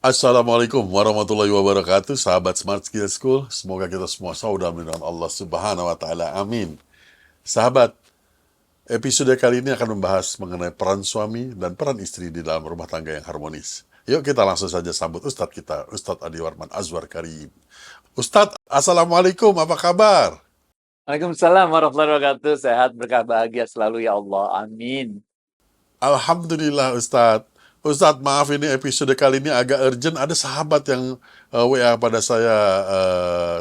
Assalamualaikum warahmatullahi wabarakatuh, sahabat Smart Skill School. Semoga kita semua saudara dengan Allah Subhanahu wa Ta'ala. Amin. Sahabat, episode kali ini akan membahas mengenai peran suami dan peran istri di dalam rumah tangga yang harmonis. Yuk kita langsung saja sambut Ustadz kita, Ustadz Adi Warman Azwar Karim. Ustadz, Assalamualaikum, apa kabar? Waalaikumsalam warahmatullahi wabarakatuh. Sehat, berkah, bahagia selalu ya Allah. Amin. Alhamdulillah Ustadz. Ustadz, maaf ini episode kali ini agak urgent. Ada sahabat yang WA pada saya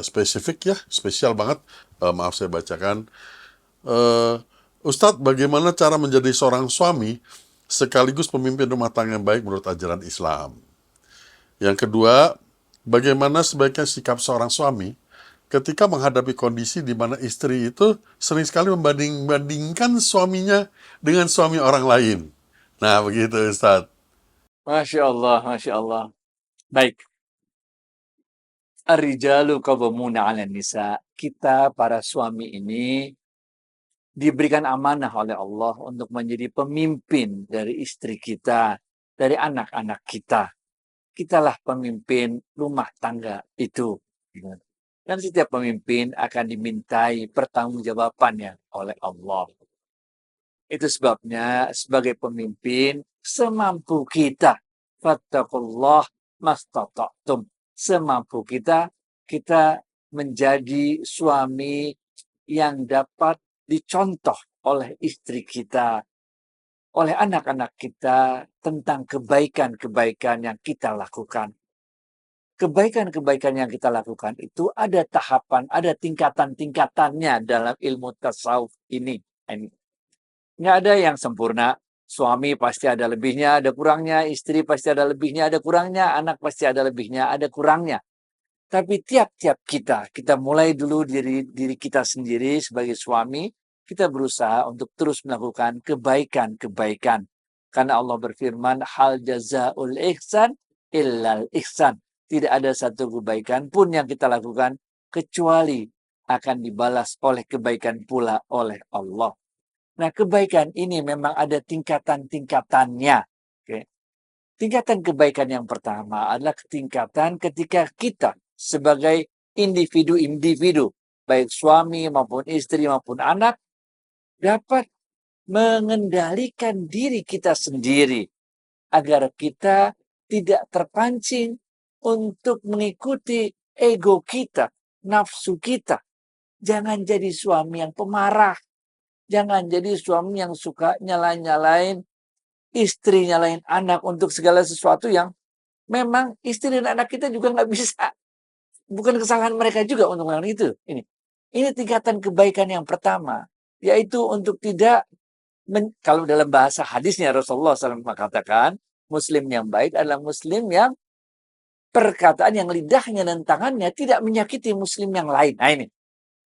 spesifik ya, spesial banget. Maaf saya bacakan. Eh, Ustadz, bagaimana cara menjadi seorang suami sekaligus pemimpin rumah tangga yang baik menurut ajaran Islam? Yang kedua, bagaimana sebaiknya sikap seorang suami ketika menghadapi kondisi di mana istri itu sering sekali membanding-bandingkan suaminya dengan suami orang lain. Nah, begitu Ustadz. Masya Allah, Masya Allah. Baik. Ar-rijalu qawwamuna 'alan nisa. Kita para suami ini diberikan amanah oleh Allah untuk menjadi pemimpin dari istri kita, dari anak-anak kita. Kitalah pemimpin rumah tangga itu. Dan setiap pemimpin akan dimintai pertanggungjawabannya oleh Allah. Itu sebabnya sebagai pemimpin semampu kita. Fattakullah mastata'tum. Semampu kita, kita menjadi suami yang dapat dicontoh oleh istri kita, oleh anak-anak kita tentang kebaikan-kebaikan yang kita lakukan. Kebaikan-kebaikan yang kita lakukan itu ada tahapan, ada tingkatan-tingkatannya dalam ilmu tasawuf ini. Nggak ada yang sempurna. Suami pasti ada lebihnya, ada kurangnya. Istri pasti ada lebihnya, ada kurangnya. Anak pasti ada lebihnya, ada kurangnya. Tapi tiap-tiap kita mulai dulu diri kita sendiri sebagai suami, kita berusaha untuk terus melakukan kebaikan-kebaikan. Karena Allah berfirman, hal jazaul ihsan illal ihsan. Tidak ada satu kebaikan pun yang kita lakukan, kecuali akan dibalas oleh kebaikan pula oleh Allah. Nah, kebaikan ini memang ada tingkatan-tingkatannya. Oke. Tingkatan kebaikan yang pertama adalah tingkatan ketika kita sebagai individu-individu, baik suami maupun istri maupun anak, dapat mengendalikan diri kita sendiri agar kita tidak terpancing untuk mengikuti ego kita, nafsu kita. Jangan jadi suami yang pemarah. Jangan jadi suami yang suka nyalain-nyalain istri, nyalain anak untuk segala sesuatu yang memang istri dan anak kita juga nggak bisa. Bukan kesalahan mereka juga untuk melakukan itu. Ini tingkatan kebaikan yang pertama, yaitu untuk tidak, kalau dalam bahasa hadisnya Rasulullah SAW mengatakan, Muslim yang baik adalah Muslim yang perkataan yang lidahnya dan tangannya tidak menyakiti Muslim yang lain. Nah ini,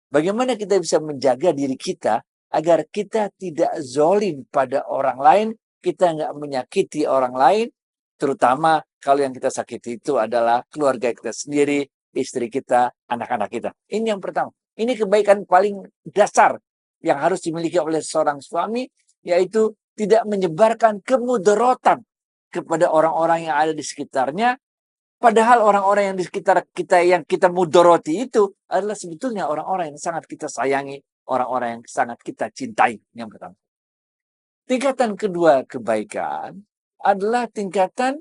bagaimana kita bisa menjaga diri kita agar kita tidak zolim pada orang lain, kita nggak menyakiti orang lain, terutama kalau yang kita sakiti itu adalah keluarga kita sendiri, istri kita, anak-anak kita. Ini yang pertama. Ini kebaikan paling dasar yang harus dimiliki oleh seorang suami, yaitu tidak menyebarkan kemudaratan kepada orang-orang yang ada di sekitarnya, padahal orang-orang yang di sekitar kita yang kita mudoroti itu adalah sebetulnya orang-orang yang sangat kita sayangi, orang-orang yang sangat kita cintai. Yang pertama. Tingkatan kedua kebaikan adalah tingkatan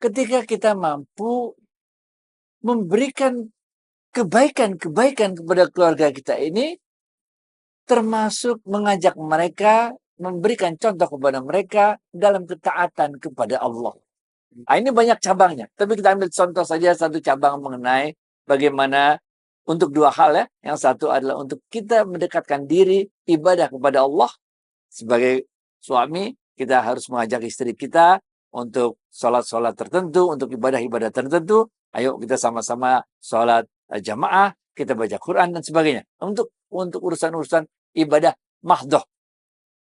ketika kita mampu memberikan kebaikan-kebaikan kepada keluarga kita ini, termasuk mengajak mereka, memberikan contoh kepada mereka dalam ketaatan kepada Allah. Nah, ini banyak cabangnya. Tapi kita ambil contoh saja satu cabang mengenai bagaimana untuk dua hal ya. Yang satu adalah untuk kita mendekatkan diri ibadah kepada Allah. Sebagai suami, kita harus mengajak istri kita untuk sholat-sholat tertentu, untuk ibadah-ibadah tertentu. Ayo kita sama-sama sholat jamaah, kita baca Quran dan sebagainya. Untuk urusan-urusan ibadah mahdoh,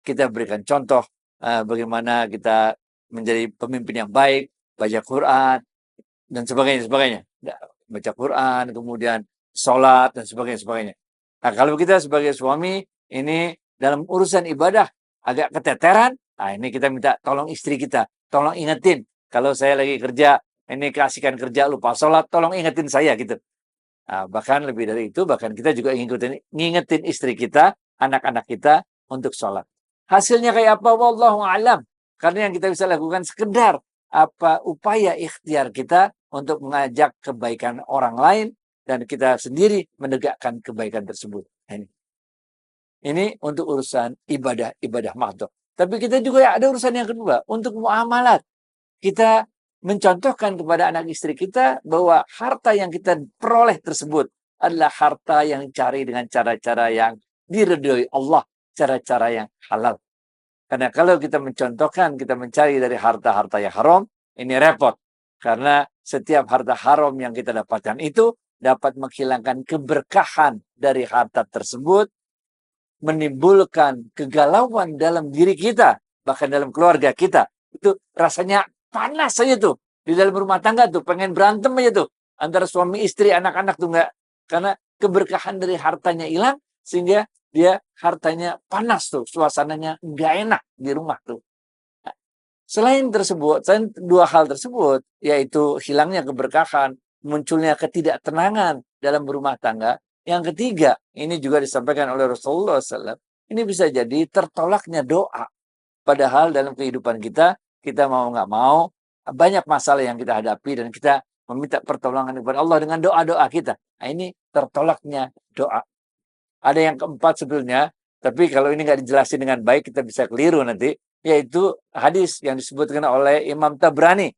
kita berikan contoh bagaimana kita menjadi pemimpin yang baik, baca Quran, dan sebagainya. Baca Quran, kemudian sholat, dan sebagainya. Nah, kalau kita sebagai suami, ini dalam urusan ibadah agak keteteran, nah ini kita minta tolong istri kita, tolong ingetin. Kalau saya lagi kerja, ini keasikan kerja lupa sholat, tolong ingetin saya gitu. Nah, bahkan lebih dari itu, bahkan kita juga ngingetin istri kita, anak-anak kita untuk sholat. Hasilnya kayak apa? Wallahu a'lam. Karena yang kita bisa lakukan sekedar apa upaya ikhtiar kita untuk mengajak kebaikan orang lain dan kita sendiri menegakkan kebaikan tersebut. Nah, ini untuk urusan ibadah mahdoh. Tapi kita juga ya ada urusan yang kedua, untuk muamalat. Kita mencontohkan kepada anak istri kita bahwa harta yang kita peroleh tersebut adalah harta yang dicari dengan cara-cara yang diridhoi Allah, cara-cara yang halal. Karena kalau kita mencontohkan, kita mencari dari harta-harta yang haram, ini repot. Karena setiap harta haram yang kita dapatkan itu dapat menghilangkan keberkahan dari harta tersebut, menimbulkan kegalauan dalam diri kita, bahkan dalam keluarga kita. Itu rasanya panas saja tuh. Di dalam rumah tangga tuh, pengen berantem aja tuh. Antara suami istri, anak-anak tuh enggak. Karena keberkahan dari hartanya hilang, sehingga dia hartanya panas tuh. Suasananya enggak enak di rumah tuh. Nah, selain dua hal tersebut, yaitu hilangnya keberkahan, munculnya ketidaktenangan dalam rumah tangga. Yang ketiga, ini juga disampaikan oleh Rasulullah SAW, ini bisa jadi tertolaknya doa. Padahal dalam kehidupan kita mau nggak mau, banyak masalah yang kita hadapi dan kita meminta pertolongan kepada Allah dengan doa-doa kita. Nah, ini tertolaknya doa. Ada yang keempat sebetulnya, tapi kalau ini nggak dijelasin dengan baik, kita bisa keliru nanti, yaitu hadis yang disebutkan oleh Imam Tabrani.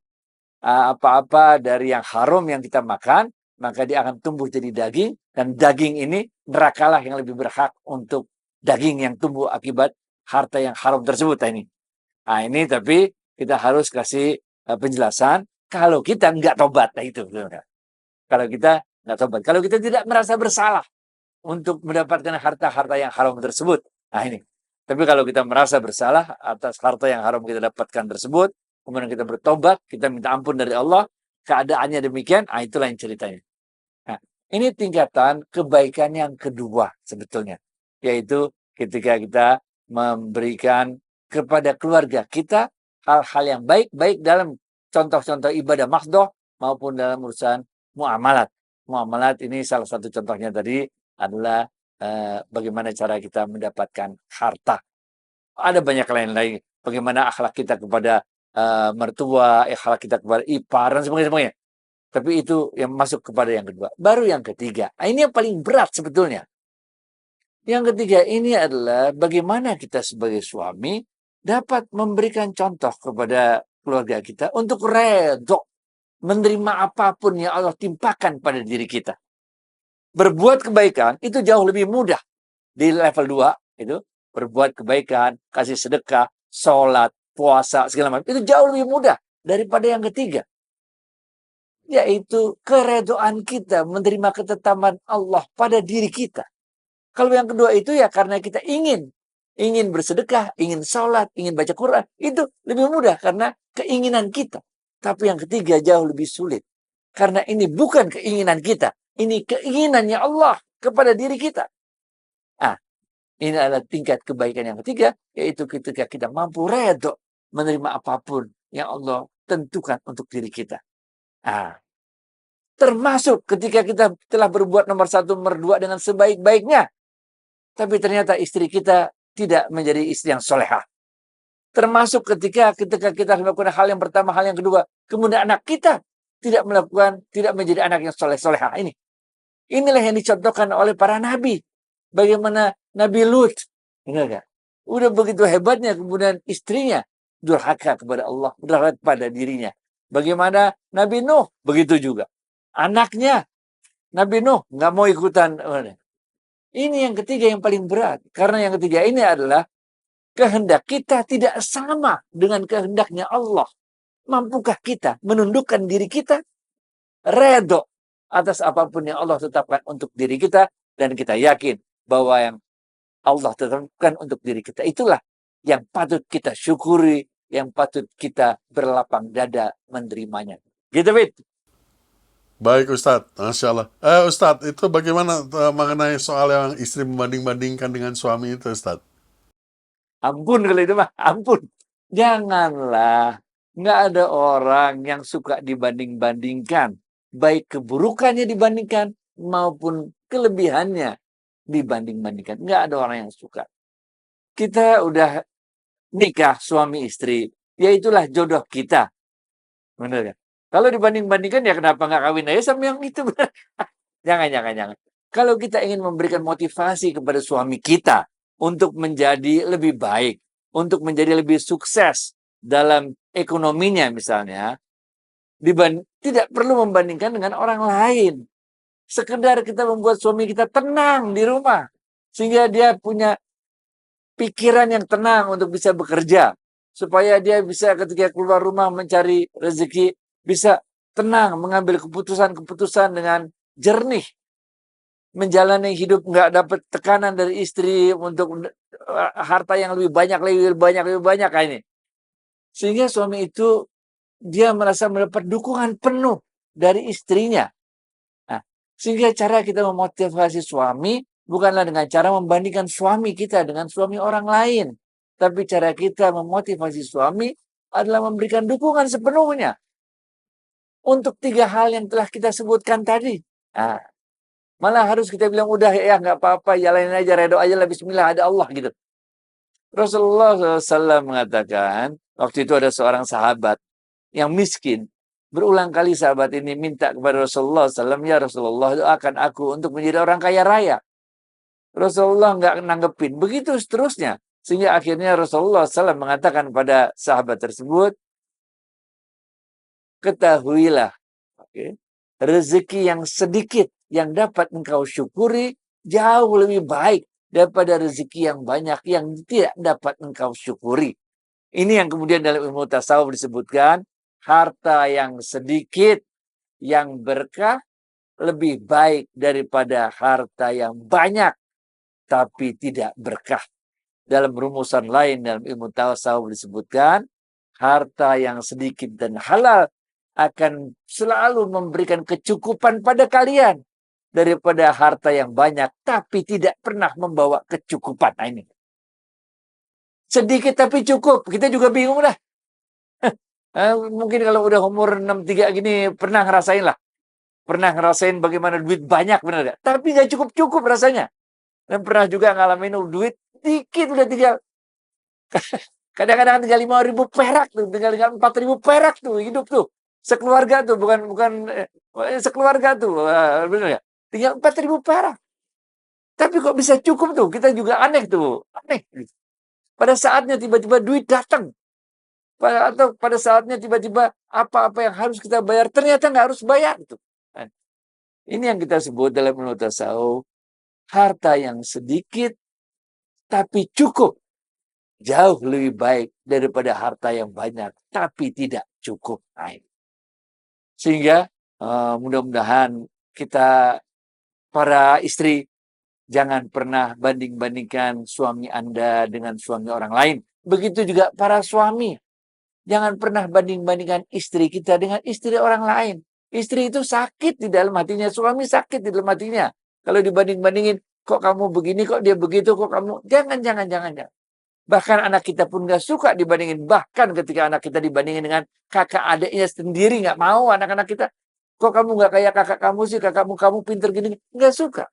Apa-apa dari yang haram yang kita makan, maka dia akan tumbuh jadi daging, dan daging ini nerakalah yang lebih berhak untuk daging yang tumbuh akibat harta yang haram tersebut. Nah, ini tapi kita harus kasih penjelasan kalau kita nggak tobat. Nah, itu. Kalau kita nggak tobat. Kalau kita tidak merasa bersalah untuk mendapatkan harta-harta yang haram tersebut. Nah, ini. Tapi kalau kita merasa bersalah atas harta yang haram kita dapatkan tersebut, kemudian kita bertobat, kita minta ampun dari Allah, keadaannya demikian, itulah yang ceritanya. Nah, ini tingkatan kebaikan yang kedua sebetulnya. Yaitu ketika kita memberikan kepada keluarga kita hal-hal yang baik, baik dalam contoh-contoh ibadah mahdoh maupun dalam urusan muamalat. Muamalat ini salah satu contohnya tadi adalah bagaimana cara kita mendapatkan harta. Ada banyak lain-lain. Bagaimana akhlak kita kepada mertua, akhlak kita kepada ipar, dan sebagainya. Tapi itu yang masuk kepada yang kedua. Baru yang ketiga. Nah, ini yang paling berat sebetulnya. Yang ketiga ini adalah bagaimana kita sebagai suami dapat memberikan contoh kepada keluarga kita untuk redho menerima apapun yang Allah timpakan pada diri kita. Berbuat kebaikan itu jauh lebih mudah. Di level 2 itu berbuat kebaikan, kasih sedekah, sholat, puasa, segala macam. Itu jauh lebih mudah daripada yang ketiga. Yaitu keredoan kita menerima ketetapan Allah pada diri kita. Kalau yang kedua itu ya karena kita ingin bersedekah, ingin sholat, ingin baca Quran. Itu lebih mudah karena keinginan kita. Tapi yang ketiga jauh lebih sulit. Karena ini bukan keinginan kita. Ini keinginannya Allah kepada diri kita. Ini adalah tingkat kebaikan yang ketiga, yaitu ketika kita mampu redho menerima apapun yang Allah tentukan untuk diri kita. Termasuk ketika kita telah berbuat nomor 1, nomor 2 dengan sebaik-baiknya. Tapi ternyata istri kita tidak menjadi istri yang solehah. Termasuk ketika kita melakukan hal yang pertama, hal yang kedua. Kemudian anak kita tidak menjadi anak yang soleh-solehah. Inilah yang dicontohkan oleh para nabi. Bagaimana Nabi Lut. Udah begitu hebatnya, kemudian istrinya durhaka kepada Allah, durhaka pada dirinya. Bagaimana Nabi Nuh, begitu juga. Anaknya Nabi Nuh nggak mau ikutan. Ini yang ketiga yang paling berat. Karena yang ketiga ini adalah kehendak kita tidak sama dengan kehendaknya Allah. Mampukah kita menundukkan diri kita? Redho atas apapun yang Allah tetapkan untuk diri kita. Dan kita yakin bahwa yang Allah tetapkan untuk diri kita itulah yang patut kita syukuri, yang patut kita berlapang dada menerimanya. Gitu, Fit. Baik Ustadz, Masya Allah. Ustadz, itu bagaimana mengenai soal yang istri membanding-bandingkan dengan suami itu Ustadz? Ampun kalau itu mah, ampun. Janganlah Nggak ada orang yang suka dibanding-bandingkan, baik keburukannya dibandingkan maupun kelebihannya dibanding-bandingkan. Nggak ada orang yang suka. Kita udah nikah suami istri, ya itulah jodoh kita. Bener kan? Kalau dibanding-bandingkan ya kenapa nggak kawin aja sama yang itu? Jangan, jangan, jangan. Kalau kita ingin memberikan motivasi kepada suami kita untuk menjadi lebih baik, untuk menjadi lebih sukses dalam ekonominya misalnya, tidak perlu membandingkan dengan orang lain. Sekedar kita membuat suami kita tenang di rumah, sehingga dia punya pikiran yang tenang untuk bisa bekerja, supaya dia bisa ketika keluar rumah mencari rezeki, bisa tenang mengambil keputusan-keputusan dengan jernih, menjalani hidup nggak dapat tekanan dari istri untuk harta yang lebih banyak, lebih banyak, lebih banyak kayak ini. Sehingga suami itu dia merasa mendapat dukungan penuh dari istrinya. Nah, sehingga cara kita memotivasi suami bukanlah dengan cara membandingkan suami kita dengan suami orang lain. Tapi cara kita memotivasi suami adalah memberikan dukungan sepenuhnya untuk 3 hal yang telah kita sebutkan tadi. Nah, malah harus kita bilang, udah ya nggak apa-apa, jalanin aja, redo aja lah, bismillah, ada Allah gitu. Rasulullah SAW mengatakan, waktu itu ada seorang sahabat yang miskin. Berulang kali sahabat ini minta kepada Rasulullah SAW, ya Rasulullah, doakan aku untuk menjadi orang kaya raya. Rasulullah nggak nanggepin. Begitu seterusnya. Sehingga akhirnya Rasulullah SAW mengatakan pada sahabat tersebut, ketahuilah, rezeki yang sedikit yang dapat engkau syukuri jauh lebih baik daripada rezeki yang banyak yang tidak dapat engkau syukuri. Ini yang kemudian dalam ilmu tasawuf disebutkan, harta yang sedikit yang berkah lebih baik daripada harta yang banyak tapi tidak berkah. Dalam rumusan lain dalam ilmu tasawuf disebutkan, harta yang sedikit dan halal akan selalu memberikan kecukupan pada kalian daripada harta yang banyak tapi tidak pernah membawa kecukupan. Nah, ini sedikit tapi cukup, kita juga bingung lah. Mungkin kalau udah umur 63 gini pernah ngerasain lah. Pernah ngerasain bagaimana duit banyak, bener gak? Tapi gak cukup-cukup rasanya. Dan pernah juga ngalamin duit dikit udah tinggal. Kadang-kadang tinggal 5.000 perak tuh, tinggal 4.000 perak tuh hidup tuh. Sekeluarga tuh, bukan sekeluarga tuh, bener gak? Tinggal 4.000 perak. Tapi kok bisa cukup tuh? Kita juga aneh tuh, aneh. Pada saatnya tiba-tiba duit datang. Atau pada saatnya tiba-tiba apa-apa yang harus kita bayar ternyata nggak harus bayar gitu. Ini yang kita sebut dalam ilmu tasawuf, harta yang sedikit tapi cukup jauh lebih baik daripada harta yang banyak tapi tidak cukup. Sehingga mudah-mudahan kita para istri jangan pernah banding-bandingkan suami Anda dengan suami orang lain. Begitu juga para suami. Jangan pernah banding-bandingkan istri kita dengan istri orang lain. Istri itu sakit di dalam hatinya, suami sakit di dalam hatinya. Kalau dibanding-bandingin, kok kamu begini, kok dia begitu, kok kamu... Jangan. Bahkan anak kita pun gak suka dibandingin. Bahkan ketika anak kita dibandingin dengan kakak adiknya sendiri, gak mau anak-anak kita. Kok kamu gak kayak kakak kamu sih, kamu pinter gini. Gak suka.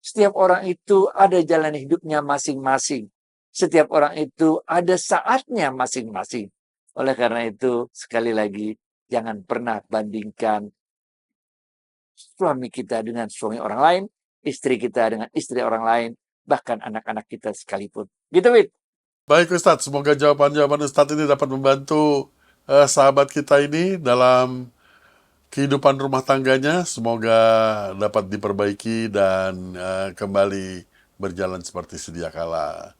Setiap orang itu ada jalan hidupnya masing-masing. Setiap orang itu ada saatnya masing-masing. Oleh karena itu, sekali lagi, jangan pernah bandingkan suami kita dengan suami orang lain, istri kita dengan istri orang lain, bahkan anak-anak kita sekalipun. Gitu, Wid. Baik Ustadz, semoga jawaban-jawaban Ustadz ini dapat membantu sahabat kita ini dalam kehidupan rumah tangganya. Semoga dapat diperbaiki dan kembali berjalan seperti sedia kala.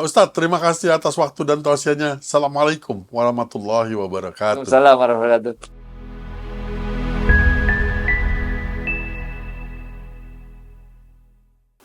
Ustadz, terima kasih atas waktu dan tausiahnya. Assalamualaikum warahmatullahi wabarakatuh. Waalaikumsalam warahmatullahi wabarakatuh.